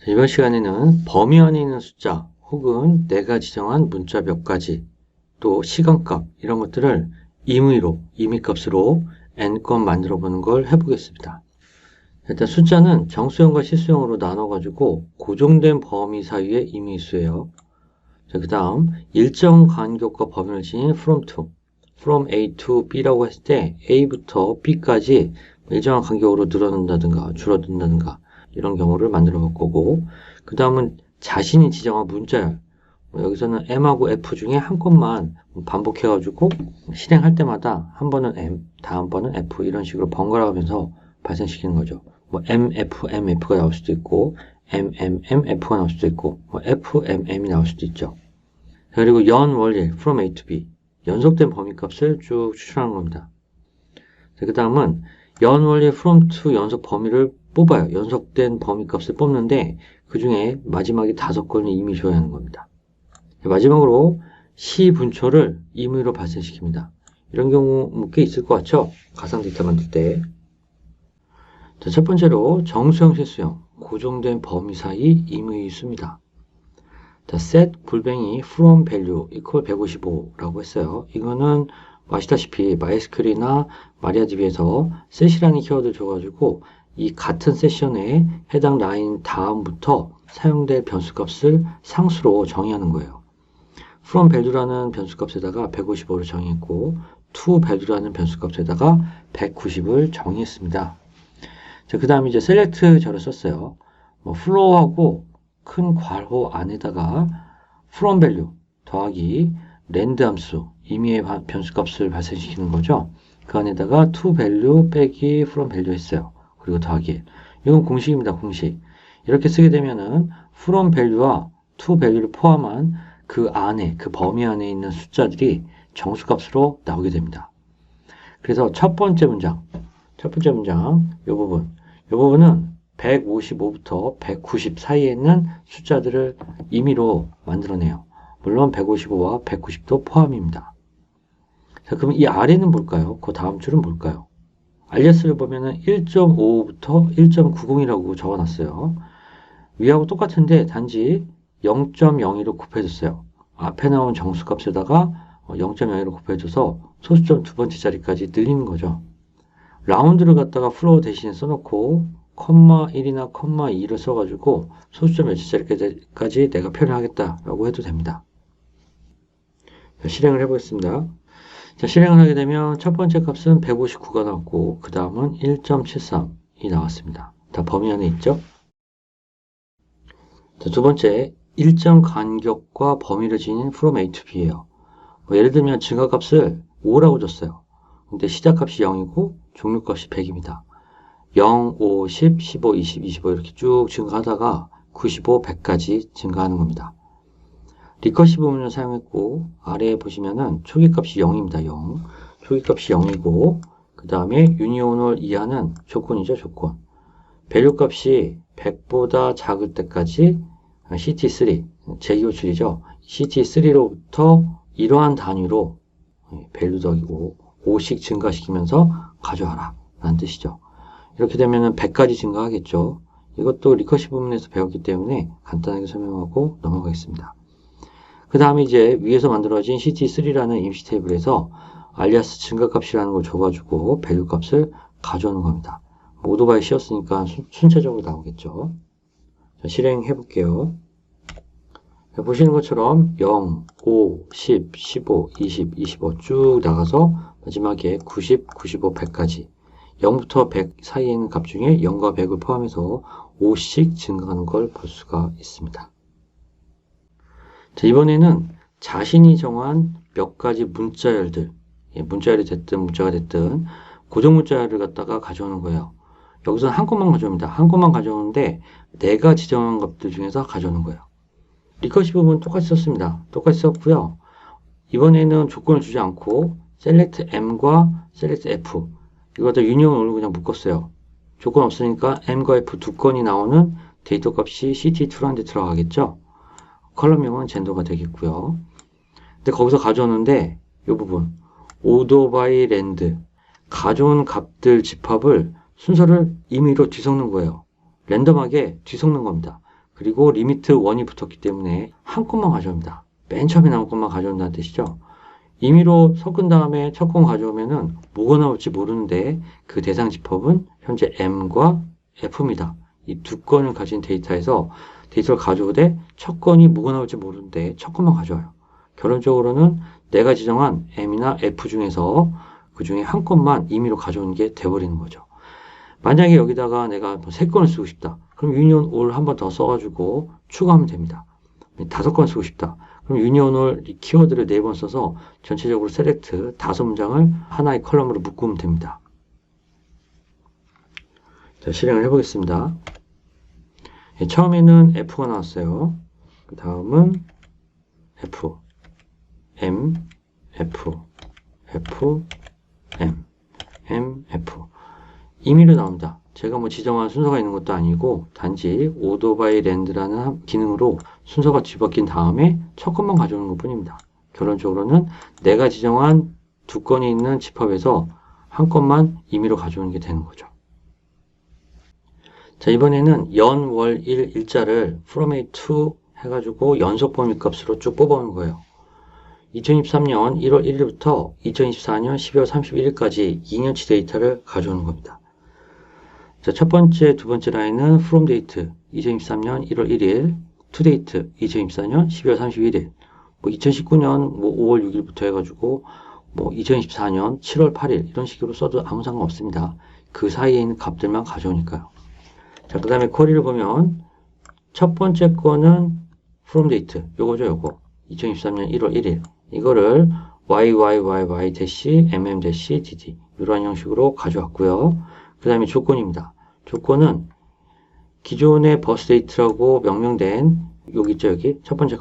이번 시간에는 범위 안에 있는 숫자 혹은 내가 지정한 문자 몇 가지 또 시간값 이런 것들을 임의값으로 n건 만들어 보는 걸 해보겠습니다. 일단 숫자는 정수형과 실수형으로 나눠가지고 고정된 범위 사이의 임의수예요. 그 다음 일정 간격과 범위를 지닌 from to, from A to B라고 했을 때 A부터 B까지 일정한 간격으로 늘어난다든가 줄어든다든가 이런 경우를 만들어 볼 거고, 그 다음은 자신이 지정한 문자열, 여기서는 M하고 F 중에 한 건만 반복해가지고 실행할 때마다 한 번은 M, 다음번은 F 이런 식으로 번갈아 가면서 발생시키는 거죠. MF, MF가 나올 수도 있고 MMMF가 나올 수도 있고 FMM이 나올 수도 있죠. 그리고 연 원리 from A to B, 연속된 범위값을 쭉 추출하는 겁니다. 그 다음은 연 원리 from to 연속 범위를 뽑아요. 연속된 범위값을 뽑는데 그 중에 마지막에 5건을 임의 줘야 하는 겁니다. 마지막으로 시 분초를 임의로 발생시킵니다. 이런 경우 꽤 있을 것 같죠? 가상 데이터 만들 때. 자, 첫 번째로 정수형, 실수형, 고정된 범위 사이 임의의 수입니다. 자, set 골뱅이 from value equal 155라고 했어요. 이거는 아시다시피 MySQL이나 마리아DB에서 set이라는 키워드 줘가지고 이 같은 세션에 해당 라인 다음부터 사용될 변수값을 상수로 정의하는 거예요. from value라는 변수값에다가 155를 정의했고 to value라는 변수값에다가 190을 정의했습니다. 자, 그 다음에 이제 select절을 썼어요. flow하고 큰 괄호 안에다가 from value 더하기 랜드 함수 임의의 변수값을 발생시키는 거죠. 그 안에다가 to value 빼기 from value 했어요. 그리고 더하기. 이건 공식입니다. 공식. 이렇게 쓰게 되면은 from value와 to value를 포함한 그 안에, 그 범위 안에 있는 숫자들이 정수값으로 나오게 됩니다. 그래서 첫 번째 문장, 이 부분은 155부터 190 사이에 있는 숫자들을 임의로 만들어내요. 물론 155와 190도 포함입니다. 자, 그럼 이 아래는 뭘까요? 그 다음 줄은 뭘까요? 알리아스를 보면은 1.55부터 1.90이라고 적어놨어요. 위하고 똑같은데 단지 0.02로 곱해줬어요. 앞에 나온 정수값에다가 0.02로 곱해줘서 소수점 두 번째 자리까지 늘리는 거죠. 라운드를 갖다가 플로우 대신에 써놓고 컴마 1이나 컴마 2를 써가지고 소수점 몇 자리까지 내가 표현하겠다라고 해도 됩니다. 자, 실행을 해보겠습니다. 자, 실행을 하게 되면 첫 번째 값은 159가 나왔고 그 다음은 1.73이 나왔습니다. 다 범위 안에 있죠? 자, 두 번째 일정 간격과 범위를 지닌 from A to B예요. 예를 들면 증가값을 5라고 줬어요. 근데 시작값이 0이고 종료값이 100입니다. 0, 5, 10, 15, 20, 25 이렇게 쭉 증가하다가 95, 100까지 증가하는 겁니다. 리커시브 문을 사용했고 아래에 보시면은 초기값이 0입니다. 0. 초기값이 0이고 그 다음에 유니온을 이하는 조건이죠. 조건. 밸류 값이 100보다 작을 때까지 CT3, 재기호출이죠. CT3로부터 이러한 단위로 밸류 더하기고 5씩 증가시키면서 가져와라 라는 뜻이죠. 이렇게 되면 100까지 증가하겠죠. 이것도 리커시브 부분에서 배웠기 때문에 간단하게 설명하고 넘어가겠습니다. 그 다음에 이제 위에서 만들어진 CT3라는 임시 테이블에서 알리아스 증가값이라는 걸 줘가지고 밸류 값을 가져오는 겁니다. 오토바이 씌웠으니까 순차적으로 나오겠죠. 자, 실행해 볼게요. 보시는 것처럼 0, 5, 10, 15, 20, 25 쭉 나가서 마지막에 90, 95, 100까지 0부터 100 사이에 있는 값 중에 0과 100을 포함해서 5씩 증가하는 걸 볼 수가 있습니다. 자, 이번에는 자신이 정한 몇 가지 문자열들, 문자열이 됐든 문자가 됐든 고정 문자열을 갖다가 가져오는 거예요. 여기서는 한 건만 가져옵니다. 한 건만 가져오는데 내가 지정한 것들 중에서 가져오는 거예요. 리커시브 부분 똑같이 썼습니다. 똑같이 썼고요. 이번에는 조건을 주지 않고 select M과 select F 이것도 유니온으로 그냥 묶었어요. 조건 없으니까 M과 F 두 건이 나오는 데이터 값이 CT2라는 데 들어가겠죠. 컬럼명은 젠더가 되겠고요. 근데 거기서 가져오는데 이 부분 오토바이 랜드 가져온 값들 집합을 순서를 임의로 뒤섞는 거예요. 랜덤하게 뒤섞는 겁니다. 그리고 리미트 1이 붙었기 때문에 한 건만 가져옵니다. 맨 처음에 나온 것만 가져온다는 뜻이죠. 임의로 섞은 다음에 첫 건 가져오면은 뭐가 나올지 모르는데 그 대상 집합은 현재 M과 F입니다. 이 두 건을 가진 데이터에서 데이터를 가져오되 첫 건이 뭐가 나올지 모르는데 첫 건만 가져와요. 결론적으로는 내가 지정한 M이나 F 중에서 그 중에 한 건만 임의로 가져오는 게 돼버리는 거죠. 만약에 여기다가 내가 세 건을 쓰고 싶다. 그럼 유니온 올 한 번 더 써가지고 추가하면 됩니다. 5건 쓰고 싶다. 그럼 유니온 올 키워드를 4번 써서 전체적으로 셀렉트 5문장을 하나의 컬럼으로 묶으면 됩니다. 자, 실행을 해보겠습니다. 처음에는 F가 나왔어요. 그 다음은 F, M, F, F, M, M, F. 임의로 나옵니다. 제가 뭐 지정한 순서가 있는 것도 아니고 단지 오더 바이 랜드라는 기능으로 순서가 뒤바뀐 다음에 첫 건만 가져오는 것 뿐입니다. 결론적으로는 내가 지정한 두 건이 있는 집합에서 한 건만 임의로 가져오는 게 되는 거죠. 자, 이번에는 연, 월, 일, 일자를 from A to 해가지고 연속 범위 값으로 쭉 뽑아오는 거예요. 2023년 1월 1일부터 2024년 12월 31일까지 2년치 데이터를 가져오는 겁니다. 자, 첫 번째, 두 번째 라인은 from date 2023년 1월 1일, to date 2024년 12월 31일, 뭐 2019년 뭐 5월 6일부터 해가지고 뭐 2024년 7월 8일 이런 식으로 써도 아무 상관 없습니다. 그 사이에 있는 값들만 가져오니까요. 자, 그 다음에 쿼리를 보면 첫 번째 거는 from date 요거죠, 요거 2023년 1월 1일 이거를 YYYY-MM-DD 이런 형식으로 가져왔고요. 그 다음에 조건입니다. 조건은 기존의 버스데이트라고 명명된 여기 있죠, 여기 첫 번째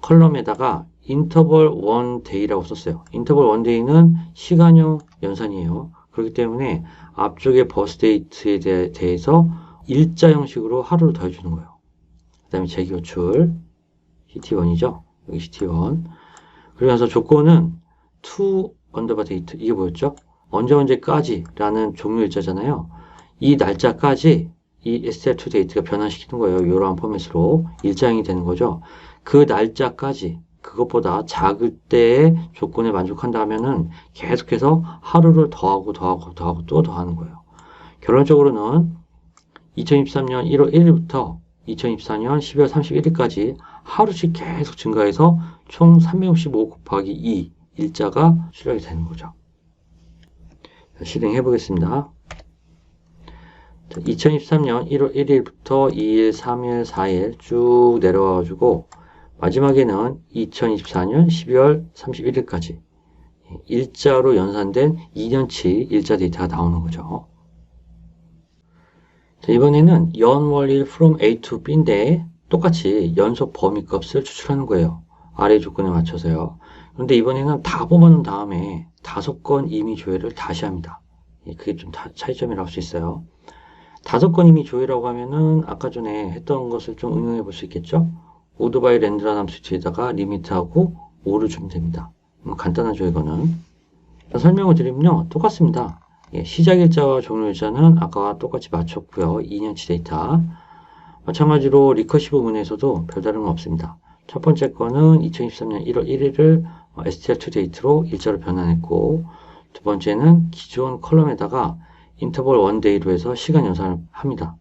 컬럼에다가 인터벌 1day라고 썼어요. 인터벌 1day는 시간형 연산이에요. 그렇기 때문에 앞쪽에 버스데이트에 대해서 일자 형식으로 하루를 더해주는 거예요. 그 다음에 재기호출 CT1이죠. 여기 CT1. 그러면서 조건은 to underbar date 이게 뭐였죠? 언제까지 라는 종료 일자잖아요. 이 날짜까지 이 str2 date가 변환시키는 거예요. 이러한 포맷으로 일자형이 되는 거죠. 그 날짜까지 그것보다 작을 때의 조건에 만족한다면은 계속해서 하루를 더하고 또 더하는 거예요. 결론적으로는 2023년 1월 1일부터 2024년 12월 31일까지 하루씩 계속 증가해서 총 365 곱하기 2 일자가 수령이 되는 거죠. 실행해 보겠습니다. 2023년 1월 1일부터 2일, 3일, 4일 쭉 내려와 가지고 마지막에는 2024년 12월 31일까지 일자로 연산된 2년치 일자 데이터가 나오는 거죠. 자, 이번에는 연, 월, 일 from A to B인데 똑같이 연속 범위 값을 추출하는 거예요. 아래 조건에 맞춰서요. 그런데 이번에는 다 뽑아놓은 다음에 5건 임의 조회를 다시 합니다. 그게 좀 차이점이라고 할 수 있어요. 5건 임의 조회라고 하면은 아까 전에 했던 것을 좀 응용해 볼 수 있겠죠? 오더 바이 랜드라는 함수 뒤에다가 리미트하고 5를 주면 됩니다. 간단하죠, 이거는. 설명을 드리면요, 똑같습니다. 시작 일자와 종료 일자는 아까와 똑같이 맞췄고요. 2년치 데이터. 마찬가지로 리커시브 문에서도 별다른 건 없습니다. 첫 번째 거는 2023년 1월 1일을 str2 데이트로 일자로 변환했고, 두 번째는 기존 컬럼에다가 인터벌 1day로 해서 시간 연산을 합니다.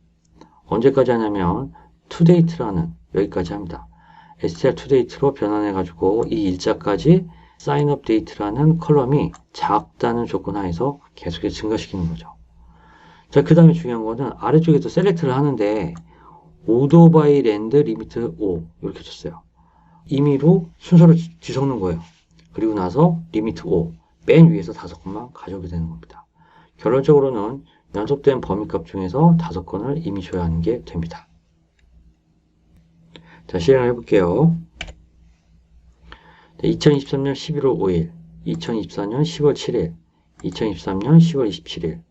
언제까지 하냐면 todate라는 여기까지 합니다. str2 date로 변환해 가지고 이 일자까지 signup date라는 컬럼이 작다는 조건 하에서 계속해서 증가시키는 거죠. 자, 그 다음에 중요한 거는 아래쪽에서 셀렉트를 하는데 order by land limit 5 이렇게 줬어요. 임의로 순서를 뒤섞는 거예요. 그리고 나서 리미트 5 맨 위에서 5건만 가져오게 되는 겁니다. 결론적으로는 연속된 범위값 중에서 5건을 임의 조회하는 게 됩니다. 자, 실행을 해볼게요. 2023년 11월 5일, 2024년 10월 7일, 2023년 10월 27일,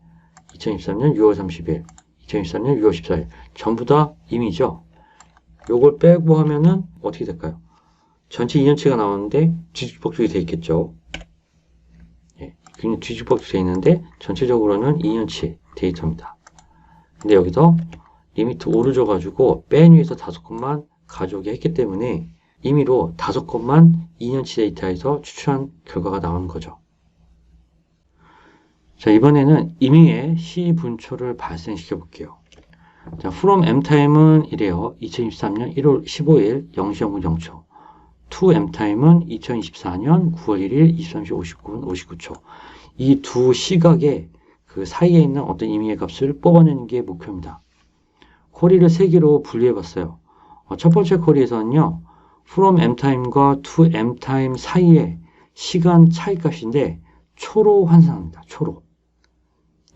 2023년 6월 30일, 2024년 6월 14일 전부 다 임의죠. 요걸 빼고 하면은 어떻게 될까요? 전체 2년치가 나오는데 뒤죽박죽이 되어 있겠죠. 그냥 뒤죽박죽 되어 있는데 전체적으로는 2년치 데이터입니다. 근데 여기서 리미트 5를 줘가지고 맨 위에서 5컷만 가져오게 했기 때문에 임의로 5컷만 2년치 데이터에서 추출한 결과가 나오는 거죠. 자, 이번에는 임의의 시분초를 발생시켜 볼게요. 자, from mtime은 이래요. 2023년 1월 15일 0시 0분 0초. to mtime은 2024년 9월 1일 23시 59분 59초. 이 두 시각의 그 사이에 있는 어떤 임의의 값을 뽑아내는 게 목표입니다. 쿼리를 3개로 분리해 봤어요. 첫 번째 쿼리에서는요, from mtime과 to mtime 사이의 시간 차이 값인데 초로 환산합니다. 초로.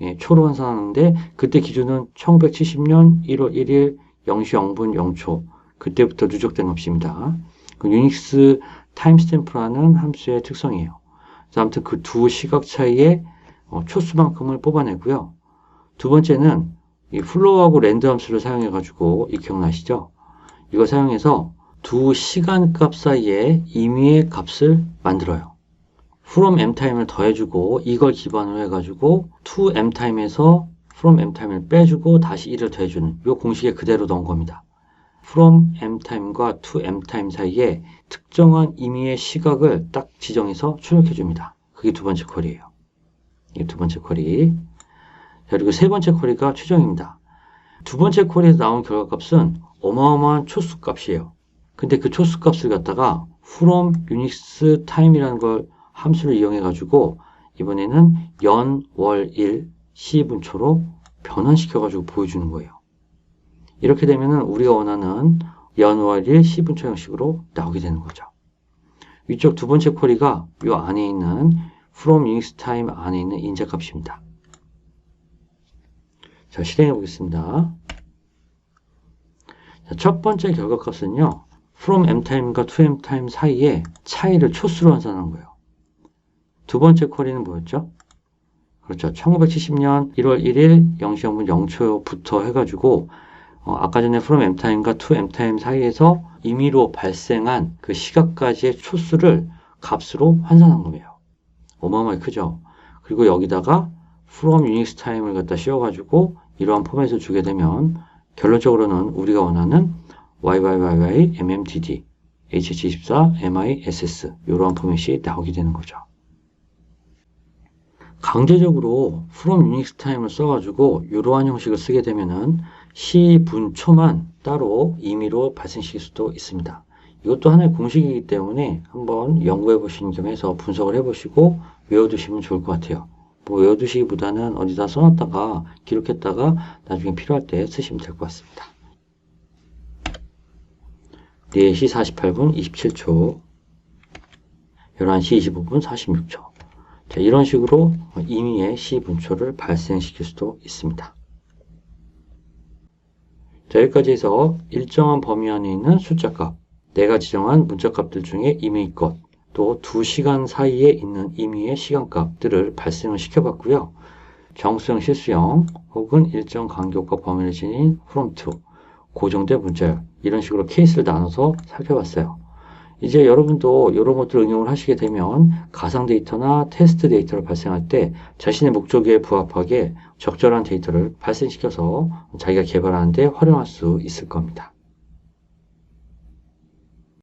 예, 초로 환산하는데 그때 기준은 1970년 1월 1일 0시 0분 0초. 그때부터 누적된 값입니다. 그 유닉스 타임스탬프라는 함수의 특성이에요. 그래서 아무튼 그 두 시각 차이의 초수만큼을 뽑아내고요. 두 번째는 이 플로우하고 랜드 함수를 사용해 가지고 이 기억나시죠? 이거 사용해서 두 시간값 사이에 임의의 값을 만들어요. from mtime을 더해주고 이걸 기반으로 해가지고 to mtime에서 from mtime을 빼주고 다시 1을 더해주는 이 공식에 그대로 넣은 겁니다. from mtime과 to mtime 사이에 특정한 임의의 시각을 딱 지정해서 출력해줍니다. 그게 두 번째 쿼리예요. 이게 두 번째 쿼리. 그리고 세 번째 쿼리가 최종입니다. 두 번째 쿼리에서 나온 결과값은 어마어마한 초수값이에요. 근데 그 초수값을 갖다가 from unix time이라는 걸 함수를 이용해 가지고 이번에는 연, 월, 일, 시분초로 변환시켜 가지고 보여주는 거예요. 이렇게 되면은 우리가 원하는 연, 월, 일, 시분초 형식으로 나오게 되는 거죠. 위쪽 두 번째 쿼리가 이 안에 있는 from unix time 안에 있는 인자값입니다. 자, 실행해 보겠습니다. 자, 첫 번째 결과값은요, from mtime과 to mtime 사이에 차이를 초수로 환산한 거예요. 두 번째 쿼리는 뭐였죠? 그렇죠. 1970년 1월 1일 0시 0분 0초부터 해가지고 아까 전에 from mtime과 to mtime 사이에서 임의로 발생한 그 시각까지의 초수를 값으로 환산한 거예요. 어마어마하게 크죠. 그리고 여기다가 from unix time을 갖다 씌워가지고 이러한 포맷을 주게 되면 결론적으로는 우리가 원하는 YYYY, MMDD, HH24, MISS 이러한 포맷이 나오게 되는 거죠. 강제적으로 from unix time을 써가지고 이러한 형식을 쓰게 되면은 시분초만 따로 임의로 발생시킬 수도 있습니다. 이것도 하나의 공식이기 때문에 한번 연구해 보시는 겸 해서 분석을 해 보시고 외워두시면 좋을 것 같아요. 뭐 외워두시기보다는 어디다 써놨다가 기록했다가 나중에 필요할 때 쓰시면 될 것 같습니다. 4시 48분 27초 11시 25분 46초 자, 이런 식으로 임의의 시분초를 발생시킬 수도 있습니다. 자, 여기까지 해서 일정한 범위 안에 있는 숫자값, 내가 지정한 문자값들 중에 임의의 것, 또 2시간 사이에 있는 임의의 시간값들을 발생을 시켜봤고요. 정수형, 실수형, 혹은 일정 간격과 범위를 지닌 from to, 고정된 문자열, 이런 식으로 케이스를 나눠서 살펴봤어요. 이제 여러분도 이런 것들을 응용을 하시게 되면 가상 데이터나 테스트 데이터를 발생할 때 자신의 목적에 부합하게 적절한 데이터를 발생시켜서 자기가 개발하는 데 활용할 수 있을 겁니다.